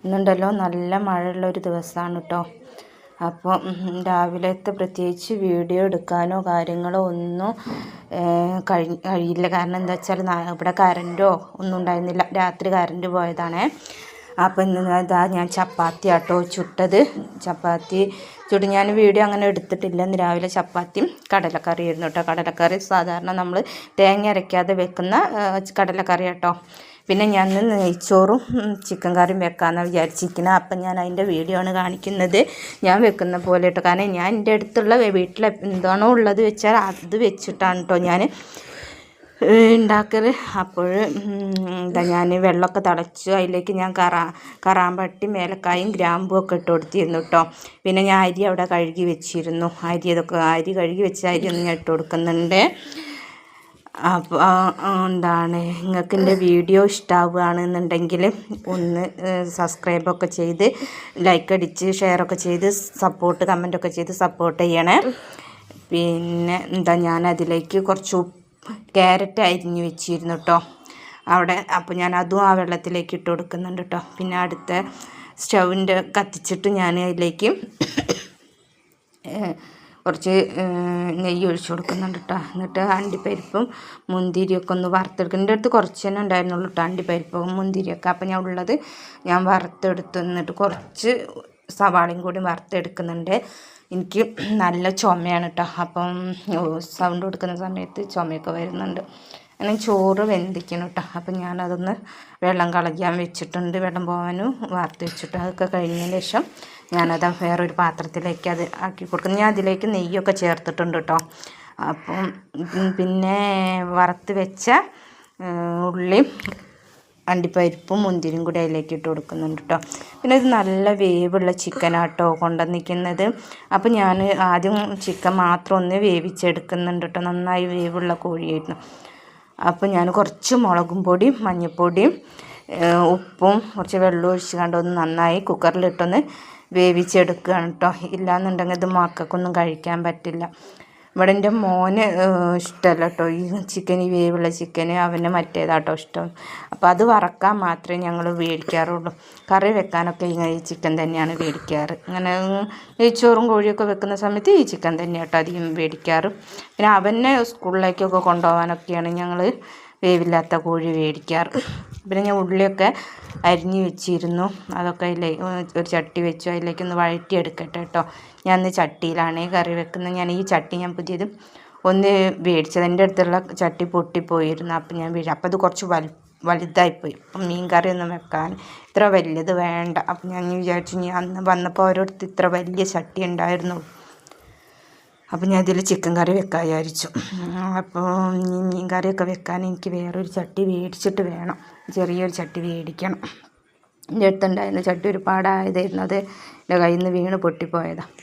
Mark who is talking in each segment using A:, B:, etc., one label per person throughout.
A: ഇന്നുണ്ടല്ലോ നല്ല മഴയുള്ളൊരു ദിവസമാണ് കേട്ടോ. അപ്പോൾ രാവിലത്തെ പ്രത്യേകിച്ച് വീഡിയോ എടുക്കാനോ കാര്യങ്ങളോ ഒന്നും കഴിയില്ല. കാരണം എന്താ വെച്ചാൽ ഇവിടെ കറൻറ്റോ ഒന്നും ഉണ്ടായിരുന്നില്ല. രാത്രി കറൻറ്റ് പോയതാണേ. അപ്പോൾ ഇന്ന് ഞാൻ ചപ്പാത്തി ആട്ടോ ചുട്ടത്. ചപ്പാത്തി ചുട്ട് ഞാൻ വീഡിയോ അങ്ങനെ എടുത്തിട്ടില്ല. ഇന്ന് രാവിലെ ചപ്പാത്തിയും കടലക്കറി ആയിരുന്നു കേട്ടോ. കടലക്കറി സാധാരണ നമ്മൾ തേങ്ങ അരയ്ക്കാതെ വെക്കുന്ന കടലക്കറി കേട്ടോ. പിന്നെ ഞാൻ നെയ്ച്ചോറും ചിക്കൻ കറിയും വെക്കാമെന്നാണ് വിചാരിച്ചിരിക്കുന്നത്. അപ്പം ഞാൻ അതിൻ്റെ വീഡിയോ ആണ് കാണിക്കുന്നത്, ഞാൻ വെക്കുന്ന പോലെ കേട്ടോ. കാരണം ഞാൻ എൻ്റെ അടുത്തുള്ള വീട്ടിൽ എന്താണോ ഉള്ളത് വെച്ചാൽ അത് വെച്ചിട്ടാണ് കേട്ടോ ഞാൻ ഉണ്ടാക്കൽ. അപ്പോൾ ഞാൻ വെള്ളമൊക്കെ തിളച്ചു, അതിലേക്ക് ഞാൻ കറാമ്പട്ടി മേലക്കായും ഗ്രാമ്പും ഒക്കെ ഇട്ട് കൊടുത്തിരുന്നു കേട്ടോ. പിന്നെ ഞാൻ അരി അവിടെ കഴുകി വെച്ചിരുന്നു. അരി കഴുകി വെച്ച അരി ഒന്ന് ഞാൻ ഇട്ട് കൊടുക്കുന്നുണ്ട്. അപ്പോൾ നിങ്ങൾക്ക് എൻ്റെ വീഡിയോ ഇഷ്ടമാവുകയാണെന്നുണ്ടെങ്കിൽ ഒന്ന് സബ്സ്ക്രൈബൊക്കെ ചെയ്ത് ലൈക്ക് അടിച്ച് ഷെയറൊക്കെ ചെയ്ത് കമൻറ്റൊക്കെ ചെയ്ത് സപ്പോർട്ട് ചെയ്യണേ. പിന്നെ ഞാൻ അതിലേക്ക് കുറച്ച് ക്യാരറ്റ് അരിഞ്ഞ് വെച്ചിരുന്നു കേട്ടോ അവിടെ. അപ്പോൾ ഞാൻ അതും ആ വെള്ളത്തിലേക്ക് ഇട്ട് കൊടുക്കുന്നുണ്ട് കേട്ടോ. പിന്നെ അടുത്ത സ്റ്റൗവിൻ്റെ കത്തിച്ചിട്ട് ഞാൻ അതിലേക്ക് കുറച്ച് നെയ്യ് ഒഴിച്ച് കൊടുക്കുന്നുണ്ട് കേട്ടോ. എന്നിട്ട് അണ്ടിപ്പരിപ്പും മുന്തിരിയൊക്കെ ഒന്ന് വറുത്തെടുക്കും. എൻ്റെ അടുത്ത് കുറച്ച് തന്നെ ഉണ്ടായിരുന്നുള്ളൂ കേട്ടോ അണ്ടിപ്പരിപ്പും മുന്തിരിയൊക്കെ. അപ്പോൾ ഞാൻ ഉള്ളത് ഞാൻ വറുത്തെടുത്ത് എന്നിട്ട് കുറച്ച് സവാളയും കൂടി വറുത്തെടുക്കുന്നുണ്ട്. എനിക്ക് നല്ല ചുമയാണ് കേട്ടോ. അപ്പം സൗണ്ട് കൊടുക്കുന്ന സമയത്ത് ചുമയൊക്കെ വരുന്നുണ്ട്. അങ്ങനെ ചോറ് വെന്തിക്കണം കേട്ടോ. അപ്പം ഞാനതൊന്ന് വെള്ളം കളയാൻ വെച്ചിട്ടുണ്ട്, വെള്ളം പോകാനും വാർത്ത് വെച്ചിട്ട്. അതൊക്കെ കഴിഞ്ഞതിന് ശേഷം ഞാനത് വേറൊരു പാത്രത്തിലേക്ക് അത് ആക്കി കൊടുക്കുന്നു. ഞാൻ അതിലേക്ക് നെയ്യൊക്കെ ചേർത്തിട്ടുണ്ട് കേട്ടോ. അപ്പം പിന്നെ വറുത്ത് വെച്ച ഉള്ളിയും അണ്ടിപ്പരിപ്പും മുന്തിരിയും കൂടി അതിലേക്ക് ഇട്ട് കൊടുക്കുന്നുണ്ട് കേട്ടോ. പിന്നെ ഇത് നല്ല വേവുള്ള ചിക്കനാട്ടോ കൊണ്ടുവന്നിരിക്കുന്നത്. അപ്പം ഞാൻ ആദ്യം ചിക്കൻ മാത്രം ഒന്ന് വേവിച്ചെടുക്കുന്നുണ്ട് കേട്ടോ. നന്നായി വേവുള്ള കോഴിയായിരുന്നു. അപ്പോൾ ഞാൻ കുറച്ച് മുളകും പൊടിയും മഞ്ഞൾപ്പൊടിയും ഉപ്പും കുറച്ച് വെള്ളം ഒഴിച്ച് കണ്ടൊന്ന് നന്നായി കുക്കറിലിട്ടൊന്ന് വേവിച്ചെടുക്കുകയാണ് കേട്ടോ. ഇല്ലയെന്നുണ്ടെങ്കിൽ ഇത് മക്കൾക്കൊന്നും കഴിക്കാൻ പറ്റില്ല. ഇവിടെ എൻ്റെ മോന് ഇഷ്ടമല്ല കേട്ടോ ഈ ചിക്കൻ, ഈ വേവുള്ള ചിക്കന്. അവന് മറ്റേതാട്ടോ ഇഷ്ടം. അപ്പോൾ അത് വറക്കാൻ മാത്രമേ ഞങ്ങൾ മേടിക്കാറുള്ളൂ. കറി വെക്കാനൊക്കെ ഈ ചിക്കൻ തന്നെയാണ് മേടിക്കാറ്. അങ്ങനെ നെയ്ച്ചോറും കോഴിയൊക്കെ വെക്കുന്ന സമയത്ത് ഈ ചിക്കൻ തന്നെയാണ് കേട്ടോ അധികം മേടിക്കാറ്. പിന്നെ അവനെ സ്കൂളിലേക്കൊക്കെ കൊണ്ടുപോകാനൊക്കെയാണ് ഞങ്ങൾ വേവില്ലാത്ത കോഴി മേടിക്കാറ്. പിന്നെ ഞാൻ ഉള്ളിയൊക്കെ അരിഞ്ഞ് വെച്ചിരുന്നു. അതൊക്കെ ഒരു ചട്ടി വെച്ചു, അതിലേക്കൊന്ന് വഴറ്റിയെടുക്കട്ടെ കേട്ടോ. ഞാൻ ഇന്ന് ചട്ടിയിലാണ് കറി വെക്കുന്നത്. ഞാൻ ഈ ചട്ടി ഞാൻ പുതിയത് ഒന്ന് മേടിച്ചത്. എൻ്റെ അടുത്തുള്ള ചട്ടി പൊട്ടിപ്പോയിരുന്നു. അപ്പം ഞാൻ അപ്പോൾ അത് കുറച്ച് വലുതായിപ്പോയി. അപ്പം മീൻ കറി ഒന്നും വെക്കാൻ ഇത്ര വലിയത് വേണ്ട. അപ്പം ഞാൻ വിചാരിച്ചു, ഞാൻ അന്ന് വന്നപ്പോൾ ഓരോരുത്തർ ഇത്ര വലിയ ചട്ടി ഉണ്ടായിരുന്നു. അപ്പം ഞാൻ ഇതിൽ ചിക്കൻ കറി വെക്കാൻ വിചാരിച്ചു. അപ്പോൾ ഈ മീൻ കറിയൊക്കെ വെക്കാൻ എനിക്ക് വേറൊരു ചട്ടി മേടിച്ചിട്ട് വേണം, ചെറിയൊരു ചട്ടി മേടിക്കണം. എൻ്റെ അടുത്തുണ്ടായിരുന്ന ചട്ടി ഒരുപാടായതായിരുന്നു, അത് എൻ്റെ കയ്യിൽ നിന്ന് വീണ് പൊട്ടിപ്പോയതാണ്.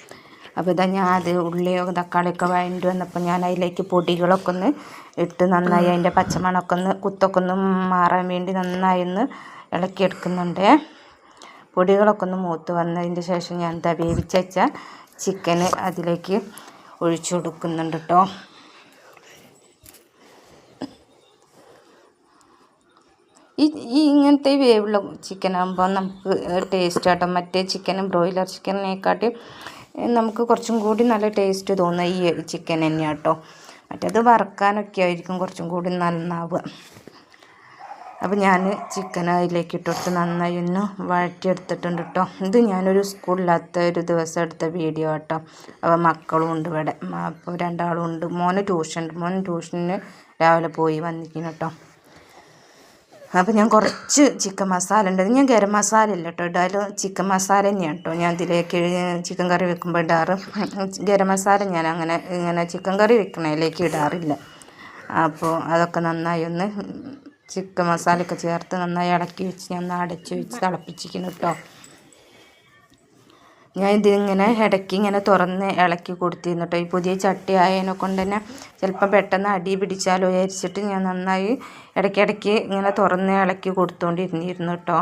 A: അപ്പോൾ ഇതാ ഞാൻ അത് ഉള്ളിയൊക്കെ തക്കാളിയൊക്കെ വഴണ്ടി വന്നപ്പോൾ ഞാൻ അതിലേക്ക് പൊടികളൊക്കെ ഒന്ന് ഇട്ട് നന്നായി അതിൻ്റെ പച്ചമണമൊക്കെ ഒന്ന് കുത്തൊക്കെ ഒന്ന് മാറാൻ വേണ്ടി നന്നായി ഒന്ന് ഇളക്കിയെടുക്കുന്നുണ്ട്. പൊടികളൊക്കെ ഒന്ന് മൂത്ത് വന്നതിൻ്റെ ശേഷം ഞാൻ എന്താ വേവിച്ച് വെച്ച ചിക്കന് അതിലേക്ക് ഒഴിച്ചു കൊടുക്കുന്നുണ്ട് കേട്ടോ. ഇങ്ങനത്തെ വേവുള്ള ചിക്കനാകുമ്പോൾ നമുക്ക് ടേസ്റ്റ് ആട്ടോ. മറ്റേ ചിക്കനും ബ്രോയിലർ ചിക്കനിനെക്കാട്ടി നമുക്ക് കുറച്ചും കൂടി നല്ല ടേസ്റ്റ് തോന്നുക ഈ ചിക്കൻ തന്നെയാണ് കേട്ടോ. മറ്റേത് വറക്കാനൊക്കെ ആയിരിക്കും കുറച്ചും കൂടി നന്നാവുക. അപ്പോൾ ഞാൻ ചിക്കൻ അതിലേക്ക് ഇട്ടെടുത്ത് നന്നായി ഒന്ന് വഴറ്റിയെടുത്തിട്ടുണ്ട് കേട്ടോ. ഇത് ഞാനൊരു സ്കൂളില്ലാത്ത ഒരു ദിവസം എടുത്ത വീഡിയോ കേട്ടോ. അപ്പോൾ മക്കളും ഉണ്ട് ഇവിടെ, അപ്പോൾ രണ്ടാളും ഉണ്ട്. മോന് ട്യൂഷന് രാവിലെ പോയി വന്നിരിക്കുന്നു കേട്ടോ. അപ്പോൾ ഞാൻ കുറച്ച് ചിക്കൻ മസാല ഉണ്ട്, ഞാൻ ഗരം മസാല ഇല്ല കേട്ടോ ഇടാലും ചിക്കൻ മസാല തന്നെയാണ് കേട്ടോ ഞാൻ ഇതിലേക്ക് ചിക്കൻ കറി വെക്കുമ്പോൾ ഇടാറ്. ഗരം മസാല ഞാൻ ഇങ്ങനെ ചിക്കൻ കറി വെക്കണതിലേക്ക് ഇടാറില്ല. അപ്പോൾ അതൊക്കെ നന്നായി ഒന്ന് ചിക്കൻ മസാലയൊക്കെ ചേർത്ത് നന്നായി ഇളക്കി വെച്ച് ഞാൻ അടച്ച് വെച്ച് തിളപ്പിച്ചിരിക്കുന്നു കേട്ടോ. ഞാൻ ഇതിങ്ങനെ ഇടയ്ക്ക് ഇങ്ങനെ തുറന്ന് ഇളക്കി കൊടുത്തിരുന്നു കേട്ടോ. ഈ പുതിയ ചട്ടി ആയതിനെ കൊണ്ട് തന്നെ ചിലപ്പോൾ പെട്ടെന്ന് അടി പിടിച്ചാലോ വിചാരിച്ചിട്ട് ഞാൻ നന്നായി ഇടയ്ക്കിടയ്ക്ക് ഇങ്ങനെ തുറന്ന് ഇളക്കി കൊടുത്തുകൊണ്ടിരുന്നിരുന്നു കേട്ടോ.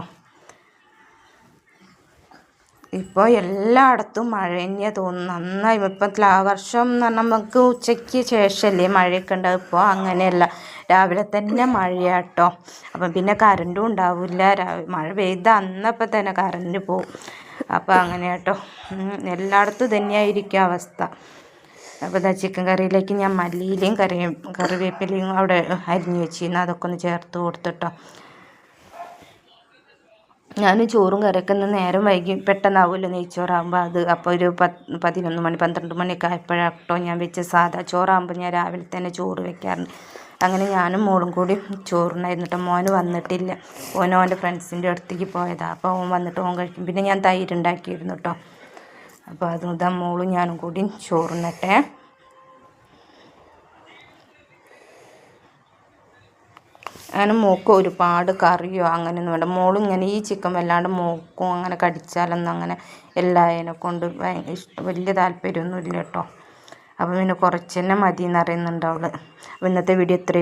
A: ഇപ്പോൾ എല്ലായിടത്തും മഴ തന്നെയാണ് തോന്നുന്നു. നന്നായി ഇപ്പം വർഷം എന്ന് പറഞ്ഞാൽ നമുക്ക് ഉച്ചയ്ക്ക് ശേഷമല്ലേ മഴയൊക്കെ ഉണ്ടാവും. ഇപ്പോൾ അങ്ങനെയല്ല, രാവിലെ തന്നെ മഴയാട്ടോ. അപ്പം പിന്നെ കറണ്ടും ഉണ്ടാവില്ല. മഴ പെയ്ത അന്നപ്പം തന്നെ കറണ്ട് പോവും. അപ്പം അങ്ങനെ കേട്ടോ, എല്ലായിടത്തും തന്നെയായിരിക്കും അവസ്ഥ. അപ്പോൾ ഇതാ ചിക്കൻ കറിയിലേക്ക് ഞാൻ മല്ലിയിലയും കറിവേപ്പിലയും അവിടെ അരിഞ്ഞ് വെച്ചിരുന്നു, അതൊക്കെ ഒന്ന് ചേർത്ത് കൊടുത്തിട്ടോ. ഞാൻ ചോറും കറിയൊക്കെ ഒന്ന് നേരം വൈകി പെട്ടെന്നാവുമല്ലോ നെയ്ച്ചോറാകുമ്പോൾ. അത് അപ്പോൾ ഒരു 11 മണി 12 മണിയൊക്കെ ആയപ്പോഴാട്ടോ ഞാൻ വെച്ച സാധാ ചോറാകുമ്പോൾ ഞാൻ രാവിലെ തന്നെ ചോറ് വെക്കാറുണ്ട്. അങ്ങനെ ഞാനും മോളും കൂടി ചോറിനായിരുന്നു കേട്ടോ. മോന് വന്നിട്ടില്ല, ഓൻ്റെ ഫ്രണ്ട്സിൻ്റെ അടുത്തേക്ക് പോയതാണ്. അപ്പോൾ ഓൻ വന്നിട്ട് ഓൻ കഴിക്കും. പിന്നെ ഞാൻ തൈര് ഉണ്ടാക്കിയിരുന്നു കേട്ടോ. അപ്പോൾ അതും ഇതാ മോളും ഞാനും കൂടി ചോറിനട്ടെ. അങ്ങനെ മോൾക്ക് ഒരുപാട് കറിയോ അങ്ങനെയൊന്നും വേണ്ട. മോളും ഇങ്ങനെ ഈ ചിക്കൻ വല്ലാണ്ട് മോക്കും അങ്ങനെ കടിച്ചാലൊന്നും അങ്ങനെ എല്ലാതിനെ കൊണ്ട് വലിയ താല്പര്യമൊന്നും ഇല്ല കേട്ടോ. അപ്പോൾ പിന്നെ കുറച്ച് തന്നെ മതി എന്ന് അറിയുന്നുണ്ട് അവൾ. അപ്പോൾ ഇന്നത്തെ വീഡിയോ ഇത്രയും.